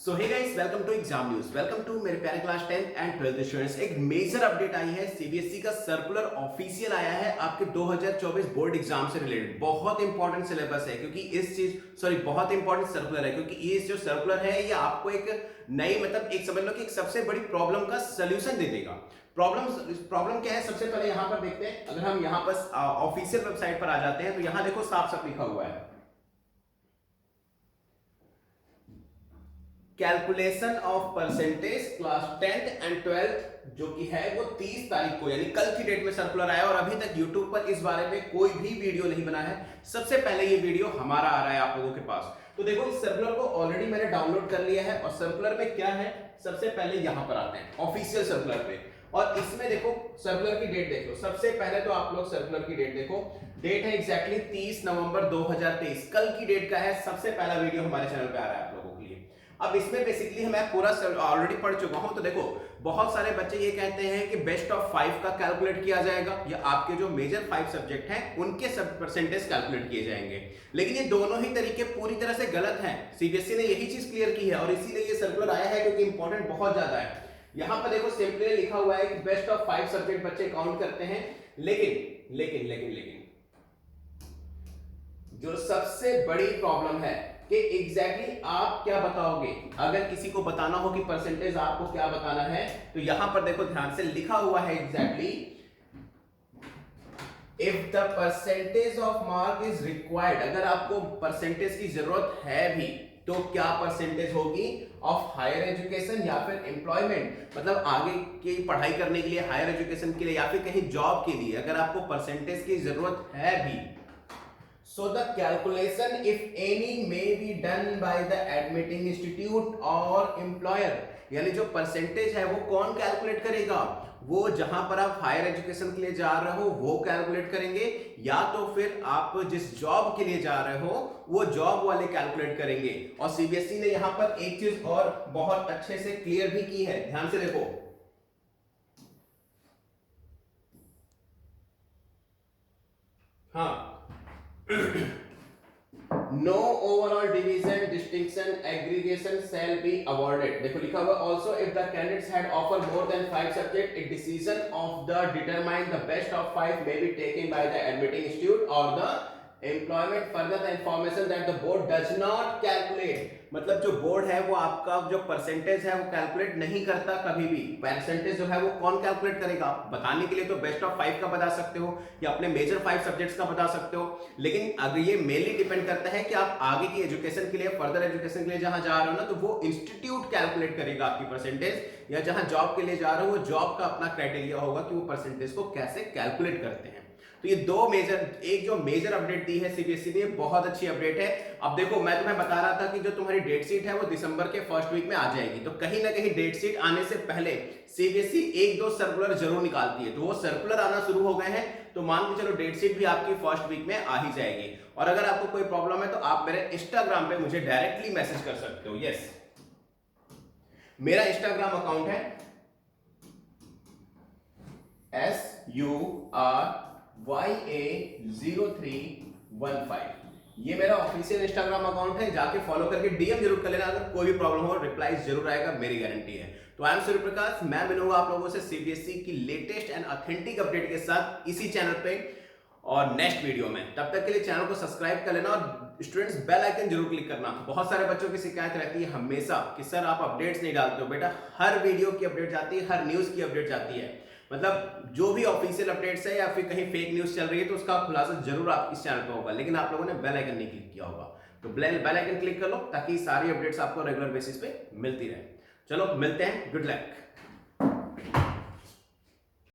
So hey guys, welcome to exam news. Welcome to मेरे प्यारे class 10th and 12th students. एक major update आई है, CBSE का सर्कुलर ऑफिशियल आया है आपके 2024 बोर्ड एग्जाम से रिलेटेड। बहुत इंपॉर्टेंट सिलेबस है क्योंकि बहुत इंपॉर्टेंट सर्कुलर है क्योंकि ये जो सर्कुलर है ये आपको एक नई एक समझ लो कि एक सबसे बड़ी प्रॉब्लम का सोल्यूशन दे देगा। प्रॉब्लम क्या है, सबसे पहले यहां पर देखते हैं। अगर हम यहां पर ऑफिशियल वेबसाइट पर आ जाते हैं तो यहां देखो साफ साफ लिखा हुआ है, calculation of percentage class 10th and 12th जो कि है वो 30 तारीख को यानी कल की डेट में सर्कुलर आया और अभी तक यूट्यूब पर इस बारे में कोई भी वीडियो नहीं बना है। सबसे पहले ये वीडियो हमारा आ रहा है आप लोगों के पास। तो देखो इस सर्कुलर को ऑलरेडी मैंने डाउनलोड कर लिया है और सर्कुलर में क्या है, सबसे पहले यहां पर आते हैं ऑफिशियल सर्कुलर पे और इसमें देखो सर्कुलर की डेट देख लो। सबसे पहले तो आप लोग सर्कुलर की डेट देखो, डेट है एग्जैक्टली 30 नवंबर 2023, कल की डेट का है। सबसे पहला वीडियो हमारे चैनल पे आ रहा है आप लोगों के लिए। अब इसमें बेसिकली मैं पूरा ऑलरेडी पढ़ चुका हूं। तो देखो बहुत सारे बच्चे ये कहते हैं कि बेस्ट ऑफ 5 का कैलकुलेट किया जाएगा या आपके जो मेजर 5 सब्जेक्ट हैं उनके सब परसेंटेज कैलकुलेट किए जाएंगे, लेकिन ये दोनों ही तरीके पूरी तरह से गलत हैं। सीबीएसई ने यही चीज क्लियर की है और इसीलिए ये सर्कुलर आया है क्योंकि इंपॉर्टेंट बहुत ज्यादा है। यहां पर देखो सिंपली लिखा हुआ है कि बेस्ट ऑफ 5 सब्जेक्ट बच्चे काउंट करते हैं, लेकिन लेकिन लेकिन लेकिन जो सबसे बड़ी प्रॉब्लम है कि एग्जैक्टली आप क्या बताओगे। अगर किसी को बताना हो कि परसेंटेज आपको क्या बताना है तो यहां पर देखो ध्यान से लिखा हुआ है exactly, if the percentage of mark is required, अगर आपको परसेंटेज की जरूरत है भी तो क्या परसेंटेज होगी ऑफ हायर एजुकेशन या फिर एम्प्लॉयमेंट, मतलब आगे की पढ़ाई करने के लिए, हायर एजुकेशन के लिए या फिर कहीं जॉब के लिए अगर आपको परसेंटेज की जरूरत है भी। So the calculation, if any, may be done by the admitting institute or employer, यानी जो परसेंटेज है वो कौन कैलकुलेट करेगा, वो जहां पर आप हायर एजुकेशन के लिए जा रहे हो वो कैलकुलेट करेंगे या तो फिर आप जिस जॉब के लिए जा रहे हो वो जॉब वाले कैलकुलेट करेंगे। और सीबीएसई ने यहां पर एक चीज और बहुत अच्छे से क्लियर भी की है, ध्यान से देखो। हाँ, no overall division distinction aggregation shall be awarded. देखो लिखा हुआ also if the candidates had offer more than 5 subject, a decision of the determine the best of 5 may be taken by the admitting institute और the employment further the information that the board does not calculate. मतलब जो board है वो आपका जो percentage है वो calculate नहीं करता कभी भी। परसेंटेज जो है वो कौन कैलकुलेट करेगा, बताने के लिए तो बेस्ट ऑफ 5 का बता सकते हो या अपने मेजर 5 सब्जेक्ट्स का बता सकते हो, लेकिन अगर ये मेनली डिपेंड करता है कि आप आगे की एजुकेशन के लिए, फर्दर एजुकेशन के लिए जहां जा रहे हो ना, तो वो इंस्टीट्यूट कैलकुलेट करेगा आपकी परसेंटेज, या जहां जॉब के लिए जा रहे हो वो जॉब का अपना क्राइटेरिया होगा कि वो परसेंटेज को कैसे कैलकुलेट करते हैं। तो ये दो मेजर, एक जो मेजर अपडेट दी है सीबीएसई ने, बहुत अच्छी अपडेट है। अब देखो मैं तुम्हें बता रहा था कि जो तुम्हारी डेट शीट है वो दिसंबर के फर्स्ट वीक में आ जाएगी, तो कहीं ना कहीं डेट शीट आने से पहले सीबीएसई एक दो सर्कुलर जरूर निकालती है, तो वो सर्कुलर आना शुरू हो गए हैं, तो मान के चलो डेट शीट भी आपकी फर्स्ट वीक में आ ही जाएगी। और अगर आपको कोई प्रॉब्लम है तो आप मेरे इंस्टाग्राम पे मुझे डायरेक्टली मैसेज कर सकते हो। यस, मेरा इंस्टाग्राम अकाउंट है SURYA0315, ये मेरा ऑफिशियल इंस्टाग्राम अकाउंट है, जाके फॉलो करके डीएम जरूर कर लेना। अगर कोई भी प्रॉब्लम हो रिप्लाई जरूर आएगा, मेरी गारंटी है। तो आई एम सूर्य प्रकाश, मैं मिलूंगा आप लोगों से सीबीएसई की लेटेस्ट एंड ऑथेंटिक अपडेट के साथ इसी चैनल पे और नेक्स्ट वीडियो में। तब तक के लिए चैनल को सब्सक्राइब कर लेना और स्टूडेंट्स बेल आइकन जरूर क्लिक करना। बहुत सारे बच्चों की शिकायत रहती है हमेशा कि सर आप अपडेट्स नहीं डालते हो। बेटा हर वीडियो की अपडेट जाती है, हर न्यूज की अपडेट जाती है, मतलब जो भी ऑफिशियल अपडेट्स है या फिर कहीं फेक न्यूज चल रही है तो उसका खुलासा जरूर आप इस चैनल पे होगा, लेकिन आप लोगों ने बेल आइकन नहीं क्लिक किया होगा। तो बेल आइकन क्लिक कर लो ताकि सारी अपडेट्स आपको रेगुलर बेसिस पे मिलती रहे। चलो मिलते हैं, गुड लक।